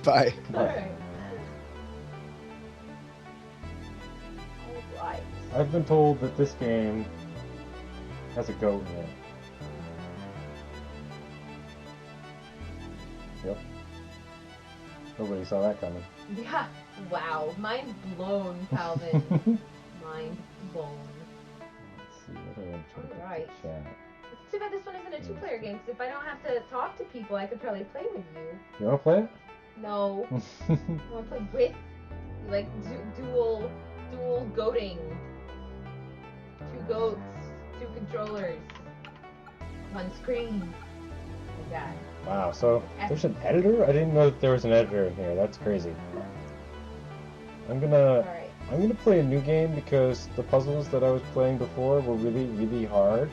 Bye. Alright. Alright. I've been told that this game has a goat in it. Yep. Nobody saw that coming. Yeah. Wow. Mind blown, Calvin. Mind blown. Let's see, what do I want to try to Alright. chat? It's too bad this one isn't a two-player game, because if I don't have to talk to people, I could probably play with you. You want to play it? No. I want to play with you, like dual goating. 2 goats, 2 controllers, 1 screen. Like that. Wow, so there's an editor? I didn't know that there was an editor in here. That's crazy. I'm gonna play a new game because the puzzles that I was playing before were really, really hard.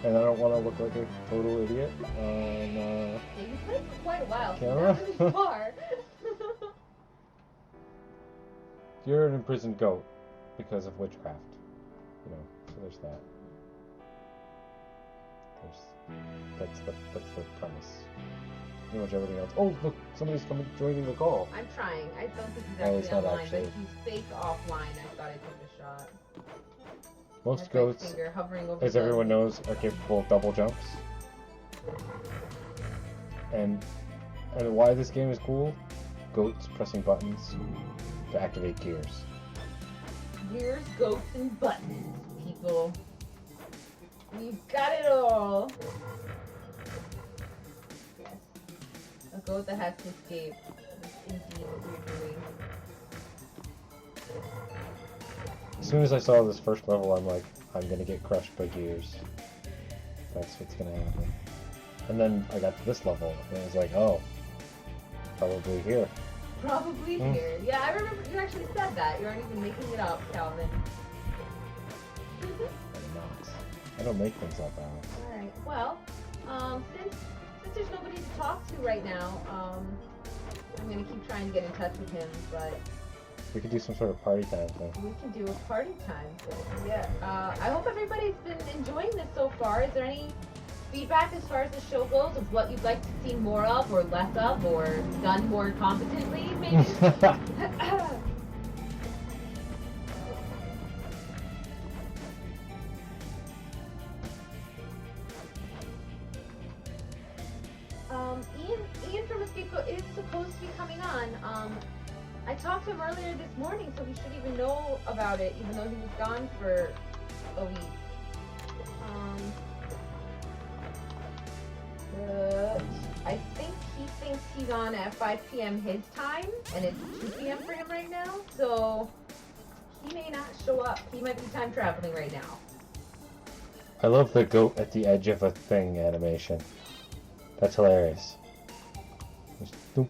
And I don't want to look like a total idiot on Yeah, you played for quite a while, so camera. not really far. You're an imprisoned goat because of witchcraft. You know, so there's that. That's the premise. Pretty much everything else. Oh, look, somebody's joining the call. I'm trying. I don't think he's Oh, actually it's not online, actually. but he's fake offline. I thought I took a shot. Most That's my goats, finger hovering over as the- everyone knows, are capable of double jumps. And why this game is cool? Goats pressing buttons to activate gears. Gears, goats, and buttons, people. We've got it all. Yes. A goat that has to escape. That's indeed what you're doing. As soon as I saw this first level, I'm like, I'm gonna get crushed by gears. That's what's gonna happen. And then I got to this level, and I was like, oh, probably here. Probably here. Yeah, I remember you actually said that. You aren't even making it up, Calvin. I'm not. I don't make things up, Alex. Alright, well, since there's nobody to talk to right now, I'm gonna keep trying to get in touch with him, but We could do some sort of party time thing. we can do a party time. So, yeah, I hope everybody's been enjoying this so far. Is there any feedback as far as the show goes of what you'd like to see more of or less of or done more competently, maybe? Ian from Escape is supposed to be coming on. I talked to him earlier this morning, so he should even know about it, even though he was gone for a week. I think he thinks he's on at 5 p.m. his time, and it's 2 p.m. for him right now, so he may not show up. He might be time traveling right now. I love the goat at the edge of a thing animation. That's hilarious. Just doop.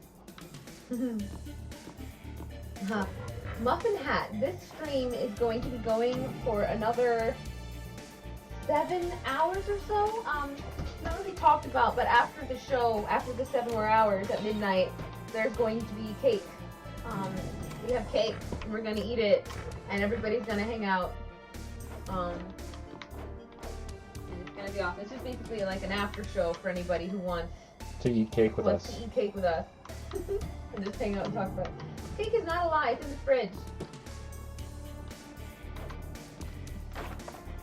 Muffin Hat, this stream is going to be going for another 7 hours or so. Not really talked about, but after the show, after the 7 more hours at midnight, there's going to be cake. We have cake, and we're gonna eat it, and everybody's gonna hang out. And it's gonna be awesome. It's just basically like an after show for anybody who wants To eat cake with us. to eat cake with us. And just hang out and talk about it. Cake is not a lie, it's in the fridge.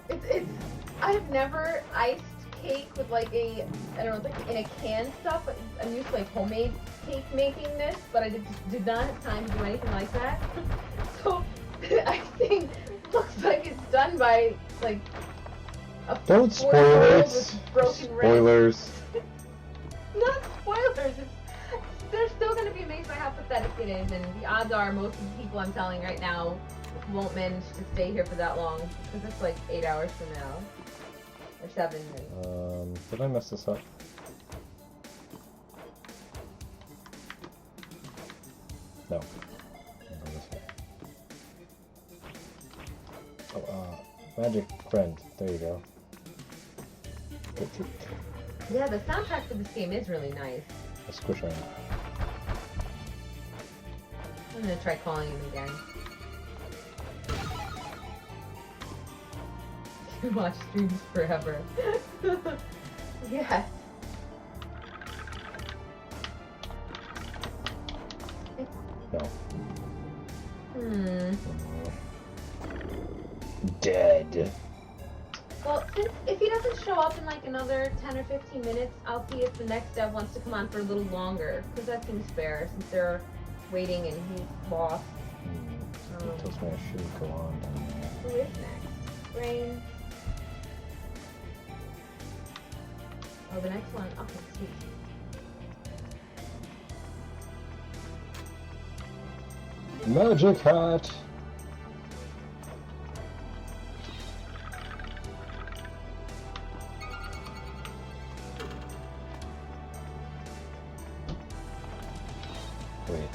It's I've never iced cake with like I don't know, like in a can stuff, but I'm used to like homemade cake making this, but I did not have time to do anything like that. So icing looks like it's done by like a Don't 4-year-old spoil it. with broken wrist. Spoilers. Not spoilers. They're still going to be amazed by how pathetic it is, and the odds are most of the people I'm telling right now won't manage to stay here for that long, because it's like 8 hours from now. Or 7. Did I mess this up? No. I'll go this way. Oh, magic friend. There you go. Good trick. Yeah, the soundtrack for this game is really nice. A squish around. I'm going to try calling him again. You watch streams forever. Yes. No. Hmm. Dead. Well, if he doesn't show up in like another 10 or 15 minutes, I'll see if the next dev wants to come on for a little longer. Because that seems fair, since they're waiting and he's lost. Toastmaster should go on down there. Who is next? Rain. Oh, the next one. Okay, sweet. Magic hat! Wait.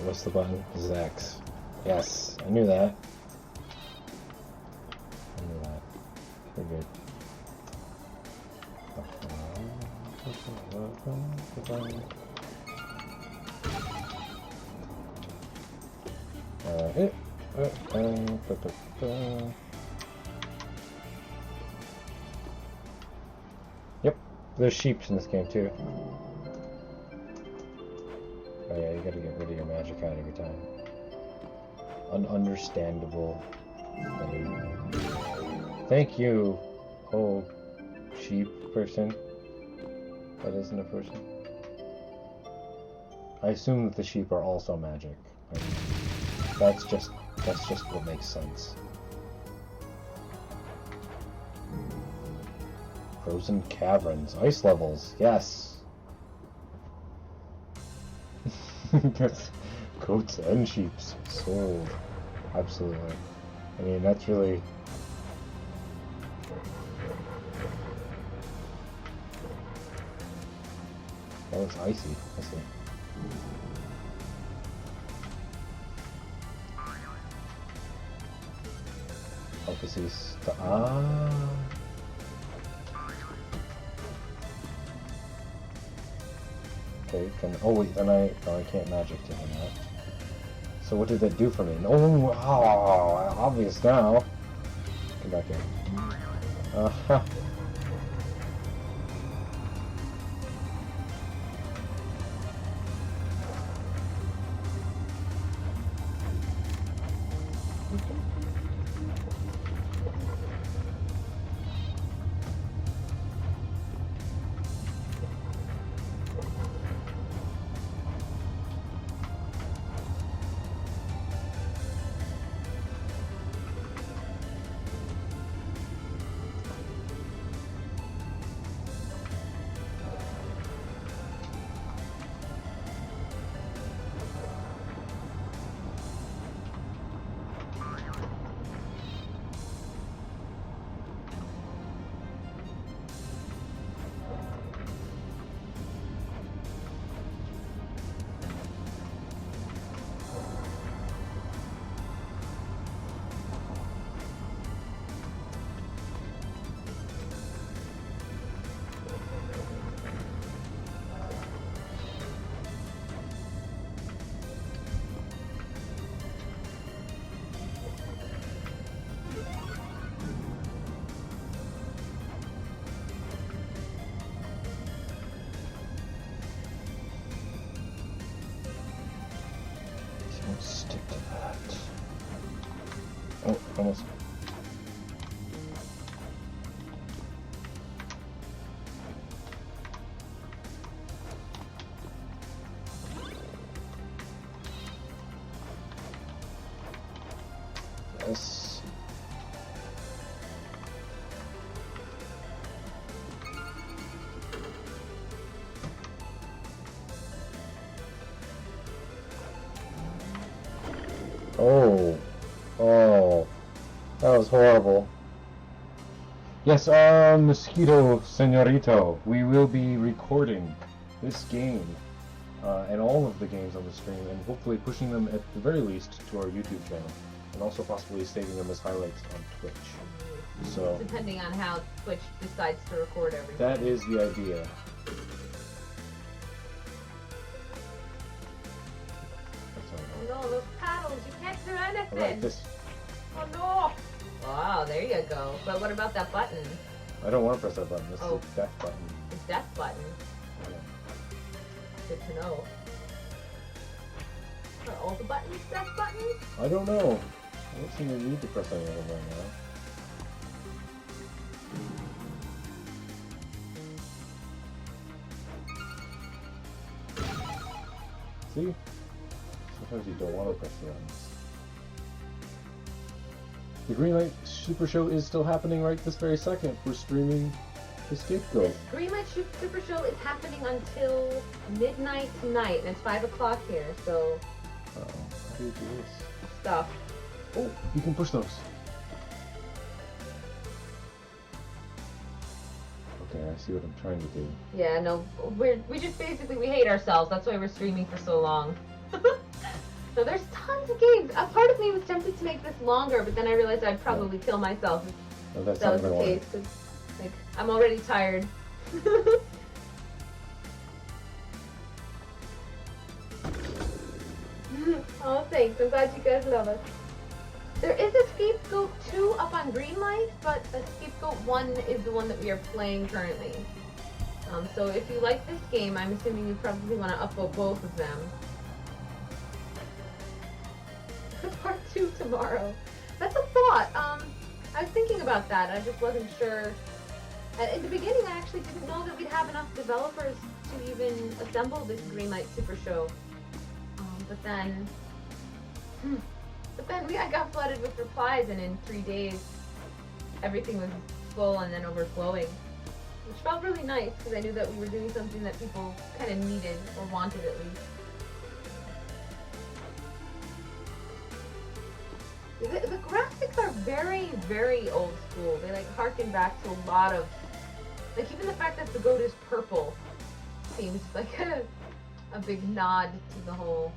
What's the button? This is X. Yes, I knew that. Pretty good. Yep, there's sheep in this game too. Oh yeah, you gotta get rid of your magic hat every time. Ununderstandable. Thank you, old sheep person. That isn't a person. I assume that the sheep are also magic. That's just what makes sense. Frozen caverns, ice levels, yes. Goats and sheep sold. Absolutely. I mean, that's really... That looks icy. I see. Focuses to... Okay, oh wait, then I can't magic to him that. So what did that do for me? Oh, wow, obvious now. Come back in. Uh-huh. Stick to that. Oh, almost. Yes. Oh, that was horrible. Yes, Mosquito Senorito, we will be recording this game, and all of the games on the stream, and hopefully pushing them at the very least to our YouTube channel, and also possibly saving them as highlights on Twitch. So, depending on how Twitch decides to record everything. That is the idea. Oh no, those paddles, you can't do anything! Alright, this... Oh no! Wow, there you go. But what about that button? I don't want to press that button, this Oh. is the death button. The death button. Yeah. Good to know. Are all the buttons press buttons? I don't know. I don't seem to need to press any of them right now. See? Sometimes you don't want to press the buttons. The Greenlight SuperShow is still happening right this very second. We're streaming the Scapegoat. Greenlight SuperShow is happening until midnight tonight, and it's 5 o'clock here, so... Uh-oh. How do you do this? Stuff. Oh, you can push those. Okay, I see what I'm trying to do. Yeah, no, we just basically, we hate ourselves. That's why we're streaming for so long. So there's tons of games. A part of me was tempted to make this longer, but then I realized I'd probably kill myself if that was the case. Cause, like, I'm already tired. Oh, thanks. I'm glad you guys love us. There is a Scapegoat 2 up on Greenlight, but a Scapegoat 1 is the one that we are playing currently. So if you like this game, I'm assuming you probably want to upvote both of them. Part 2 tomorrow. That's a thought. I was thinking about that. I just wasn't sure. In the beginning, I actually didn't know that we'd have enough developers to even assemble this Greenlight SuperShow. But then I got flooded with replies, and in 3 days, everything was full and then overflowing, which felt really nice because I knew that we were doing something that people kind of needed or wanted at least. The graphics are very, very old school. They like harken back to a lot of, like even the fact that the goat is purple seems like a big nod to the whole.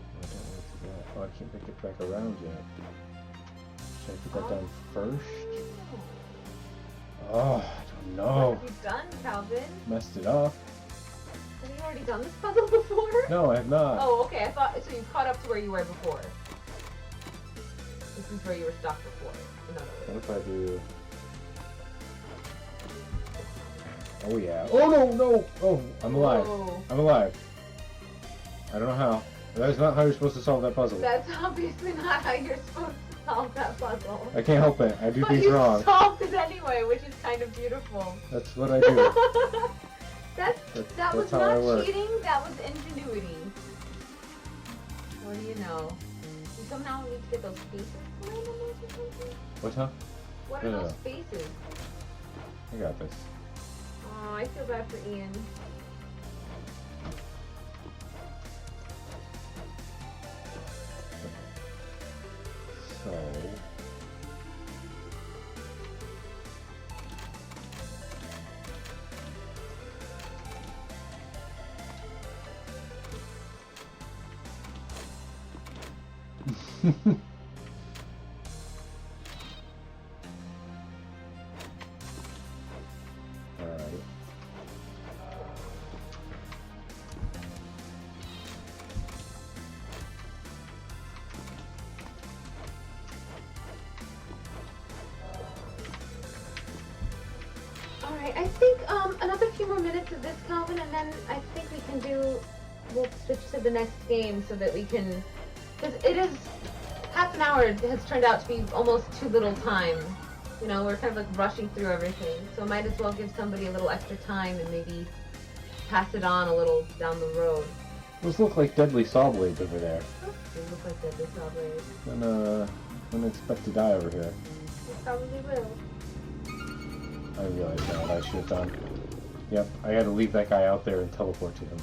Oh, I can't pick it back around yet. Should I put that down first? Oh, I don't know. What have you done, Calvin? Messed it up. Have you already done this puzzle before? No, I have not. Oh, okay. I thought so. You caught up to where you were before. This is where you were stuck before. In other words. What if I do? Oh yeah. Oh no, no! Oh, I'm alive. Whoa. I'm alive. I don't know how. That is not how you're supposed to solve that puzzle. That's obviously not how you're supposed to solve that puzzle. I can't help it. I do But things you wrong. solved it anyway, which is kind of beautiful. That's what I do. That was how I not work. cheating, that was ingenuity. What do you know? You somehow need to get those faces landed or something? What, huh? What are No. those faces? I got this. Oh, I feel bad for Ian. So... Alright. Alright, I think another few more minutes of this, Calvin, and then I think we'll switch to the next game so that we can, because it is, half an hour has turned out to be almost too little time. You know, we're kind of like rushing through everything, so might as well give somebody a little extra time and maybe pass it on a little down the road. Those look like deadly saw blades over there. They look like deadly saw blades. And wouldn't expect to die over here. They probably will. I realize now what I should have done. Yep, I had to leave that guy out there and teleport to him.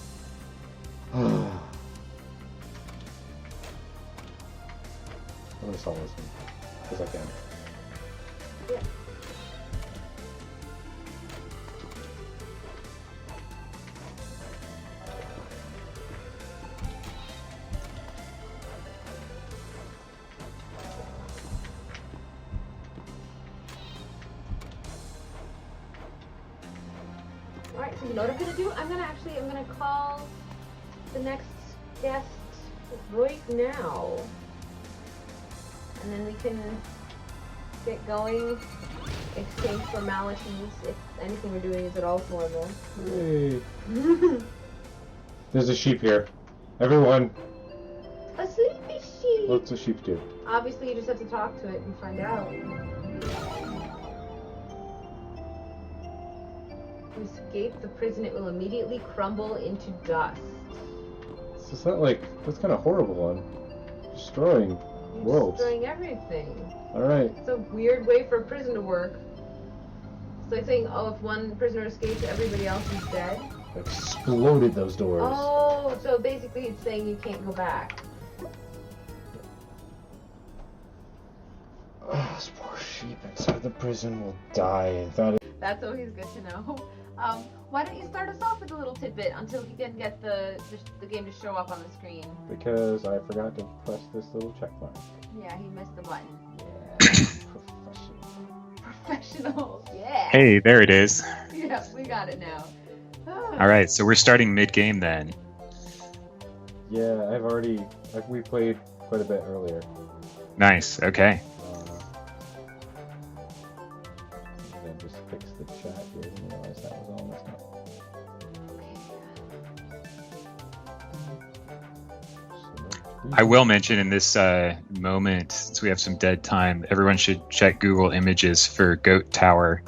I'm gonna solve this one. Because I can. Yeah. Alright, so you know what I'm gonna do? I'm gonna call the next guest right now. And then we can get going, exchange formalities, if anything we're doing is at all formal. Hey. There's a sheep here. Everyone. A sleepy What's a sheep do? Obviously, you just have to talk to it and find out. To escape the prison, it will immediately crumble into dust. So is that like, that's kind of horrible one. Destroying worlds. Destroying everything. Alright. It's a weird way for a prison to work. It's like saying, oh, if one prisoner escapes, everybody else is dead. Exploded those doors. Oh, so basically it's saying you can't go back. Oh, this poor sheep inside the prison will die. That's always good to know. Why don't you start us off with a little tidbit until he can get the game to show up on the screen? Because I forgot to press this little check mark. Yeah, he missed the button. Yeah, Professional, yeah. Hey, there it is. Yeah, we got it now. All right, so we're starting mid-game then. Yeah, we played quite a bit earlier. Nice, okay. Then just fix the chat here. I didn't realize that was all messed up. I will mention in this moment, since we have some dead time, everyone should check Google Images for Goat Tower.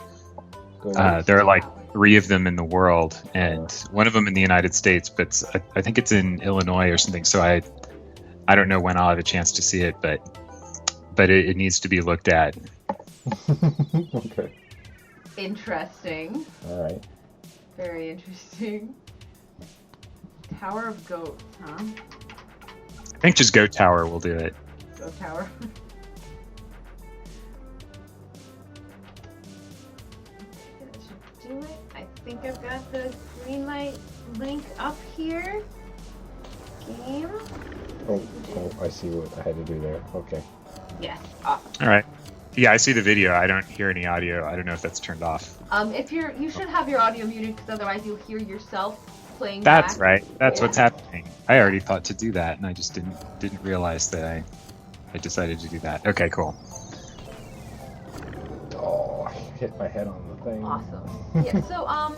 There are like 3 of them in the world, and one of them in the United States, but I think it's in Illinois or something, so I don't know when I'll have a chance to see it, but it needs to be looked at. Okay. Interesting. All right. Very interesting. Tower of Goats, huh? I think just Goat Tower will do it. Goat Tower. That should do it. I think I've got the Greenlight link up here. Game. Oh, I see what I had to do there. Okay. Yes. Awesome. All right. Yeah, I see the video. I don't hear any audio. I don't know if that's turned off. If you should have your audio muted because otherwise you'll hear yourself playing. That's back. right. That's Yeah. what's happening. I already thought to do that, and I just didn't realize that I decided to do that. Okay, cool. Oh, I hit my head on the thing. Awesome. Yeah. So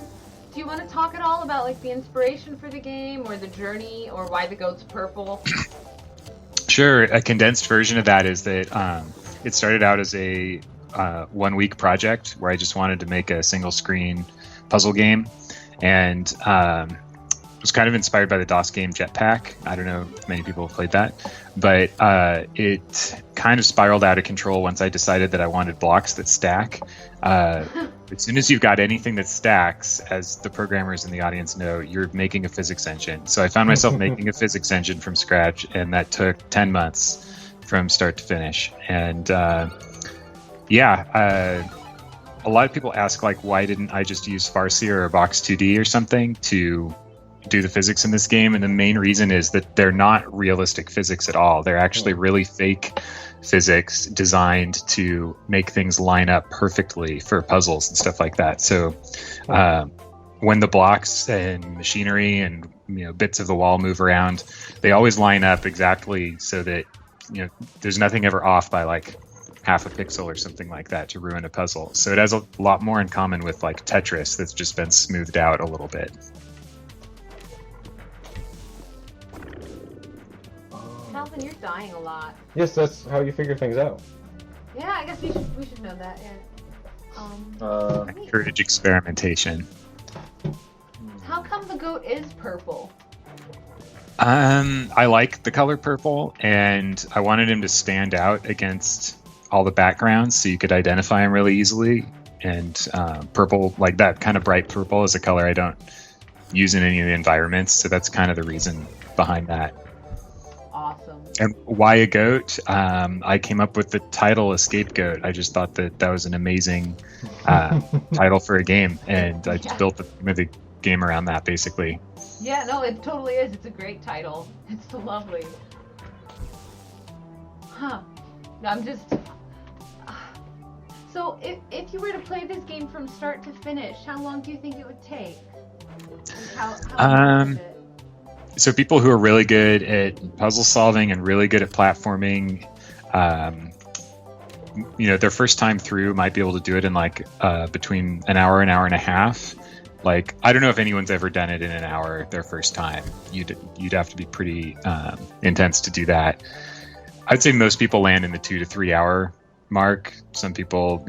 do you want to talk at all about like the inspiration for the game or the journey or why the goat's purple? Sure. A condensed version of that is that it started out as a 1-week project where I just wanted to make a single screen puzzle game, and was kind of inspired by the DOS game Jetpack. I don't know if many people have played that, but it kind of spiraled out of control once I decided that I wanted blocks that stack. As soon as you've got anything that stacks, as the programmers in the audience know, you're making a physics engine. So I found myself making a physics engine from scratch, and that took 10 months from start to finish. And a lot of people ask, like, why didn't I just use Farsi or Box 2D or something to do the physics in this game? And the main reason is that they're not realistic physics at all. They're actually really fake physics designed to make things line up perfectly for puzzles and stuff like that. So when the blocks and machinery and bits of the wall move around, they always line up exactly so that there's nothing ever off by like half a pixel or something like that to ruin a puzzle. So it has a lot more in common with like Tetris that's just been smoothed out a little bit. Calvin, you're dying a lot. Yes, that's how you figure things out. Yeah, I guess we should know that. Yeah. Encourage experimentation. How come the goat is purple? I like the color purple, and I wanted him to stand out against all the backgrounds so you could identify him really easily. And purple, like that kind of bright purple, is a color I don't use in any of the environments, so that's kind of the reason behind that. Awesome. And why a goat? I came up with the title Scapegoat. I just thought that was an amazing title for a game, and I just built the game around that, basically. Yeah, no, it totally is. It's a great title. It's so lovely. Huh. I'm just... So, if you were to play this game from start to finish, how long do you think it would take? Like how long is it? So people who are really good at puzzle solving and really good at platforming, their first time through might be able to do it in like between an hour and a half. Like, I don't know if anyone's ever done it in an hour their first time. You'd have to be pretty intense to do that. I'd say most people land in the 2 to 3 hour mark. Some people,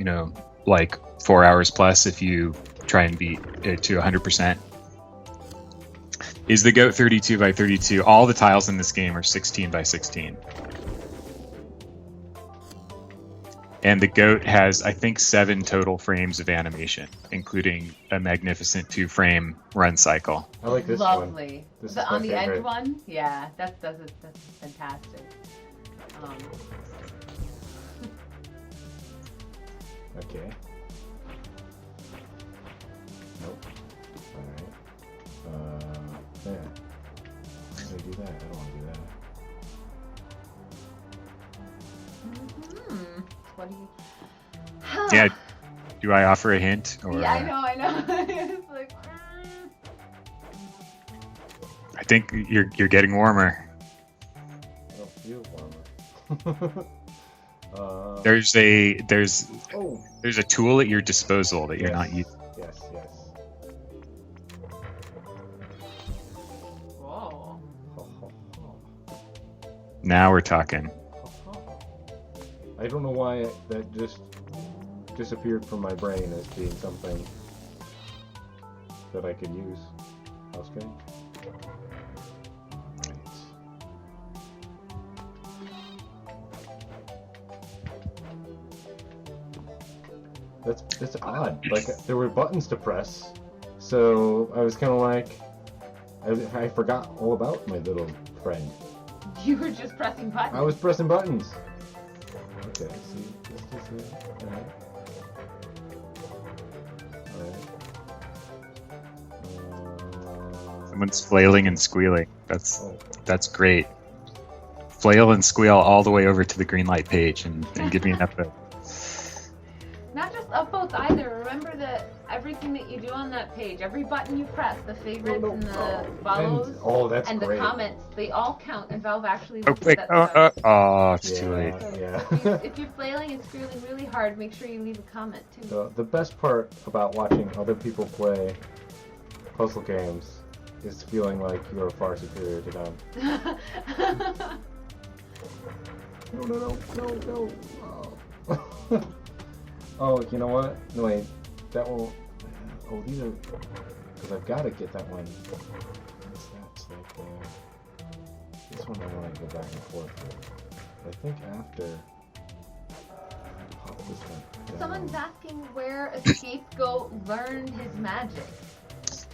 like 4 hours plus if you try and beat it to 100%. Is the goat 32 by 32? All the tiles in this game are 16 by 16. And the goat has, I think, 7 total frames of animation, including a magnificent 2-frame run cycle. I like this Lovely. one. This is On my the favorite. edge one? Yeah, that's fantastic. Okay. Nope. Alright. Yeah. How do I do that? I don't want to do that. What do you... Yeah. Do I offer a hint? Or, Yeah, I know. It's like... I think you're getting warmer. I don't feel warmer. There's a Oh. tool at your disposal that you're not using. Yes. Whoa. Now we're talking. I don't know why that just disappeared from my brain as being something that I could use. How strange. That's odd. Like, there were buttons to press, so I was kind of like, I forgot all about my little friend. You were just pressing buttons. I was pressing buttons. Okay, see, let's just see. Alright. Someone's flailing and squealing. That's Oh. great. Flail and squeal all the way over to the Greenlight page and give me an upvote. Not just upvotes either. Remember that everything that you do on that page, every button you press, the favorites and the follows, that's and great. the comments, they all count, and Valve actually Oh, looks quick. at that stuff. It's too late. Yeah. If you're flailing and squealing really hard, make sure you leave a comment too. The best part about watching other people play puzzle games is feeling like you are far superior to them. No. Oh. Oh, you know what? No, wait. That will... Oh, these are... Because I've got to get that one. What's that? It's like, this one I want to go back and forth with. I think after... Pop this one down. Someone's asking where Scapegoat learned his magic.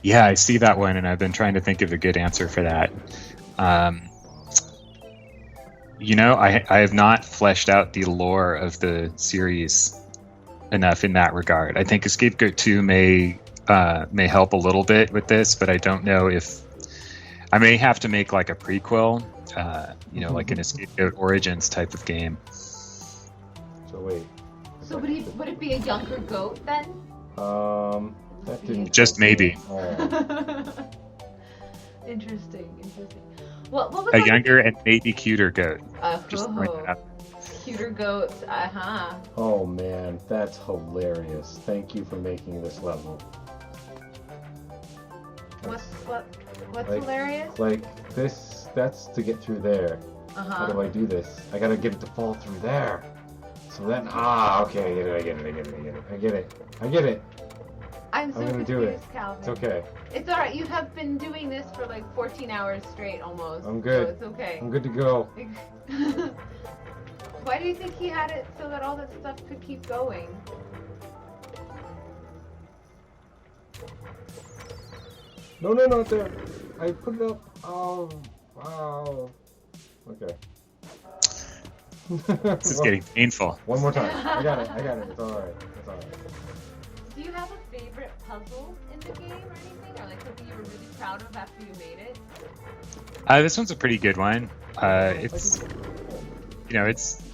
Yeah, I see that one, and I've been trying to think of a good answer for that. I have not fleshed out the lore of the series enough in that regard. I think Scapegoat 2 may help a little bit with this, but I don't know if I may have to make like a prequel, like an Scapegoat Origins type of game. So wait. So would it be a younger goat then? That didn't... Just maybe. Oh. Interesting. What was A that? younger and maybe cuter goat. Just throwing that out. Cuter goats, Oh man, that's hilarious. Thank you for making this level. What's Like- hilarious? Like, that's to get through there. How do I do this? I gotta get it to fall through there. So then, okay, I get it. I'm so I'm gonna confused, do it. Calvin. It's okay. It's alright, you have been doing this for like 14 hours straight almost. I'm good. So it's okay. I'm good to go. Why do you think he had it so that all that stuff could keep going? No, not there. I put it up. Oh, wow. Okay. This is getting painful. One more time. I got it. It's alright. Do you have a favorite puzzle in the game or anything? Or like something you were really proud of after you made it? This one's a pretty good one.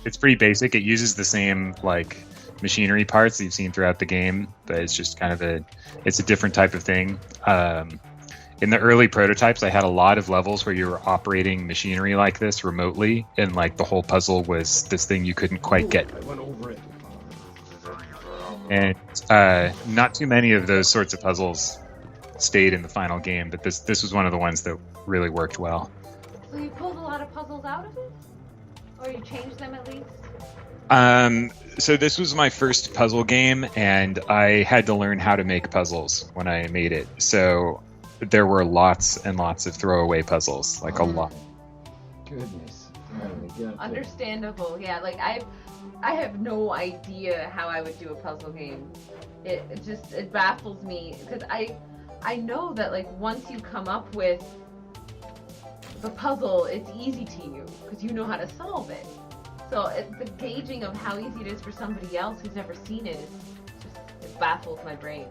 It's pretty basic. It uses the same like machinery parts that you've seen throughout the game, but it's just kind of it's a different type of thing. In the early prototypes, I had a lot of levels where you were operating machinery like this remotely, and like the whole puzzle was this thing you couldn't quite get. I went over it. And not too many of those sorts of puzzles stayed in the final game, but this was one of the ones that really worked well. So you pulled a lot of puzzles out of it? Or you changed them at least? So this was my first puzzle game, and I had to learn how to make puzzles when I made it. So there were lots and lots of throwaway puzzles, like a lot. Goodness. Finally got there. Understandable. Yeah, like I have no idea how I would do a puzzle game. It baffles me because I know that like once you come up with the puzzle, it's easy to you because you know how to solve it. So the gauging of how easy it is for somebody else who's never seen it, it baffles my brain.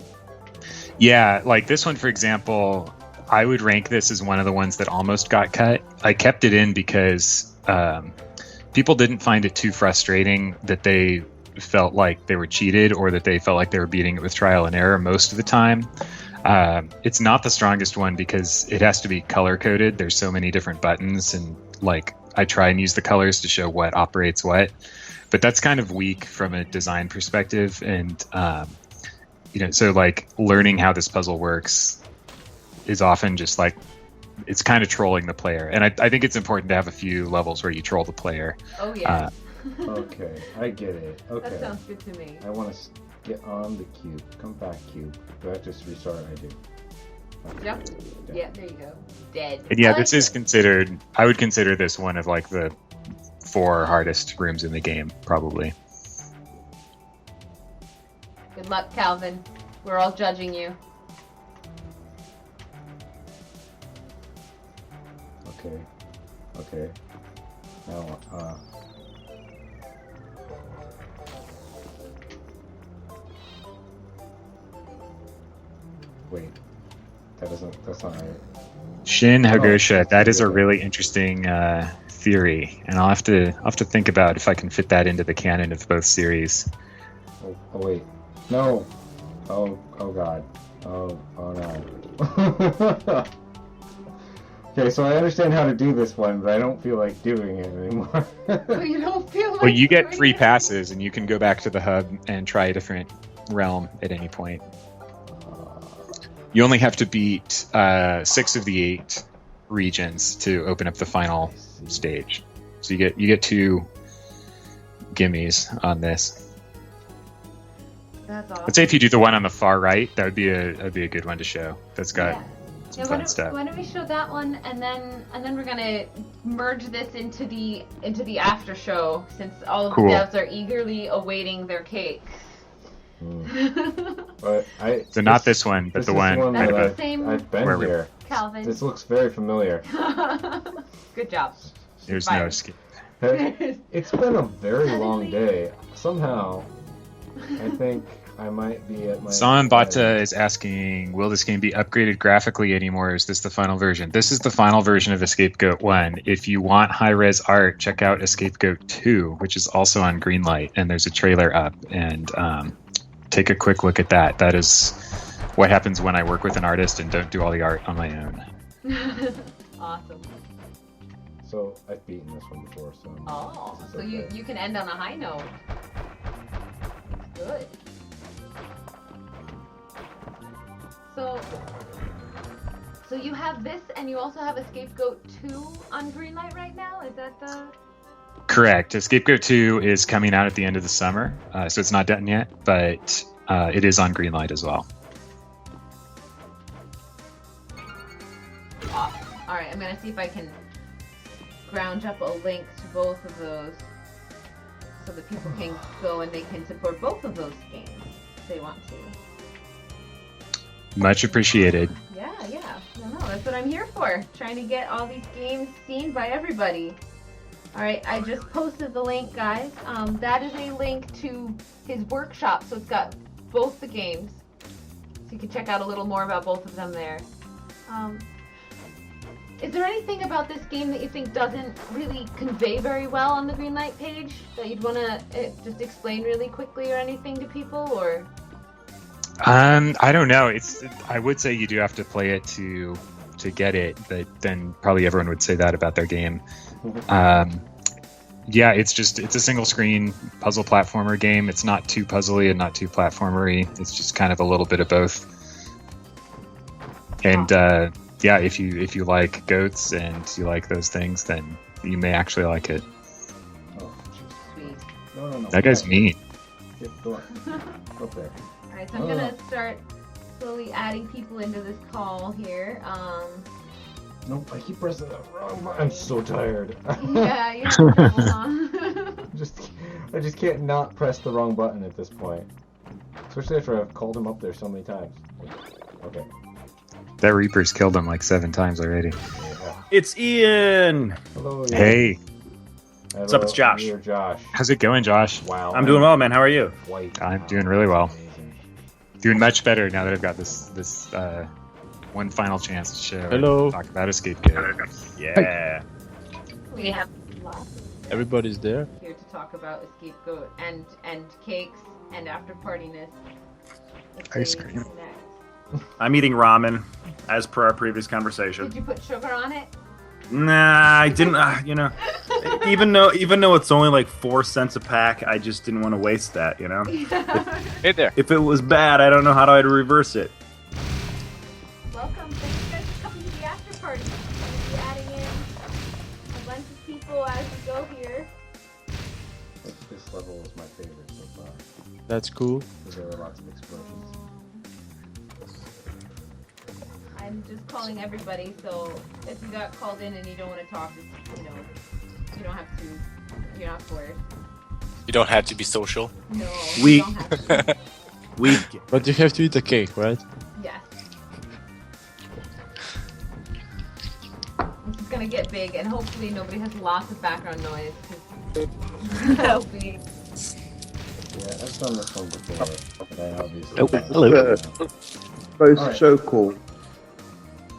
Yeah, like this one, for example, I would rank this as one of the ones that almost got cut. I kept it in because people didn't find it too frustrating that they felt like they were cheated or that they felt like they were beating it with trial and error most of the time. It's not the strongest one because it has to be color coded. There's so many different buttons, and like I try and use the colors to show what operates what, but that's kind of weak from a design perspective. And so like learning how this puzzle works is often just like it's kind of trolling the player. And I think it's important to have a few levels where you troll the player. Oh yeah. Okay, I get it. Okay. That sounds good to me. I want to get on the cube. Come back, cube. Do I have to restart? I do. Okay. Yep. Yeah, there you go. Dead. And yeah, this is considered, I would consider this one of like the 4 hardest rooms in the game, probably. Good luck, Calvin. We're all judging you. Okay. Now, wait. That's not right. Shin Hagosha, that is a yeah. really interesting theory, and I'll have to think about if I can fit that into the canon of both series. Oh wait. No. Oh god. Oh no. Okay, so I understand how to do this one, but I don't feel like doing it anymore. So you don't feel like Well, you get doing free it? passes, and you can go back to the hub and try a different realm at any point. You only have to beat 6 of the 8 regions to open up the final stage. So you get 2 gimmies on this. That's awesome. I'd say if you do the one on the far right, that'd be a good one to show. That's got some fun stuff. Why don't we show that one, and then we're gonna merge this into the after show, since all of Cool. the devs are eagerly awaiting their cakes. But So not this one, but the one That's kind of the a, same, I've been Where we- here. Calvin. This looks very familiar. Good job. there's Fine. no escape. It's been a very long day. Somehow, I think I might be at my... Sanbata is asking, will this game be upgraded graphically anymore? Is this the final version? This is the final version of Escapegoat 1. If you want high-res art, check out Escapegoat 2, which is also on Greenlight, and there's a trailer up, and take a quick look at that. That is what happens when I work with an artist and don't do all the art on my own. Awesome. So, I've beaten this one before, so... Oh, this is so okay. you can end on a high note. Good. So you have this, and you also have Escapegoat 2 on Greenlight right now? Is that the... Correct. Escapegoat 2 is coming out at the end of the summer, so it's not done yet, but it is on Greenlight as well. Awesome. Alright, I'm gonna see if I can ground up a link to both of those so that people can go and they can support both of those games if they want to. Much appreciated. Yeah. No, that's what I'm here for. Trying to get all these games seen by everybody. Alright, I just posted the link, guys. That is a link to his workshop, so it's got both the games. So you can check out a little more about both of them there. Is there anything about this game that you think doesn't really convey very well on the Greenlight page that you'd want to just explain really quickly or anything to people, or? I don't know. I would say you do have to play it to get it, but then probably everyone would say that about their game. Yeah, it's a single screen puzzle platformer game. It's not too puzzly and not too platformery. It's just kind of a little bit of both. And yeah, if you like goats and you like those things, then you may actually like it. That guy's mean. Go up there. Alright, so I'm gonna start slowly adding people into this call here. Nope, I keep pressing the wrong button. I'm so tired. Yeah, you have trouble, huh? I just can't not press the wrong button at this point. Especially after I've called him up there so many times. Okay. That Reaper's killed him like 7 times already. Yeah. It's Ian. Hello. Ian. Hey, What's up, it's Josh. You're Josh. how's it going, Josh? Wow. I'm doing well, man. How are you? White. I'm doing really well. Amazing. Doing much better now that I've got this one final chance to show. Hello. Talk about Escape Kit. Yeah. We have lots of Everybody's there. here to talk about Scapegoat and cakes and after partiness. Ice cream. Next. I'm eating ramen, as per our previous Did conversation. you put sugar on it? Nah, I didn't. You know, even though it's only like 4 cents a pack, I just didn't want to waste that. You know, Hey there. if it was bad, I don't know how I'd reverse it. Welcome. Thank you guys for coming to the after party. I'm going to be adding in a bunch of people as we go here. This level is my favorite so far. That's cool. Because there are lots of explosions. I'm just calling everybody, so if you got called in and you don't want to talk, just, you know, you don't have to. You're not forced. You don't have to be social. No, We- you don't have to. Weak. But you have to eat the cake, right? Yes. This is gonna get big, and hopefully nobody has lots of background noise. 'Cause that'll be. Yeah, I've done this one before, but I obviously. Oh, hello. Both Alright. so cool.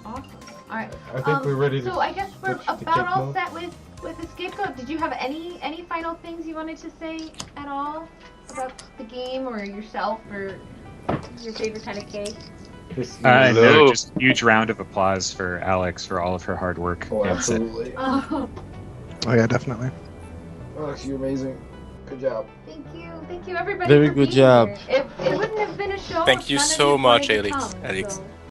Awesome. All right. I think we're ready to. So I guess we're switch to about kick all mode. set with the Scapegoat. Did you have any final things you wanted to say at all about the game or yourself or your favorite kind of cake? This No, Hello. just huge round of applause for Alex for all of her hard work. Oh, That's it. absolutely. Oh, Oh yeah, definitely. Alex, you're amazing. Good job. thank you everybody. Very for good being job. here. It wouldn't have been a show. Thank if you none of so you much, wanted to Alex. come, Alex. so-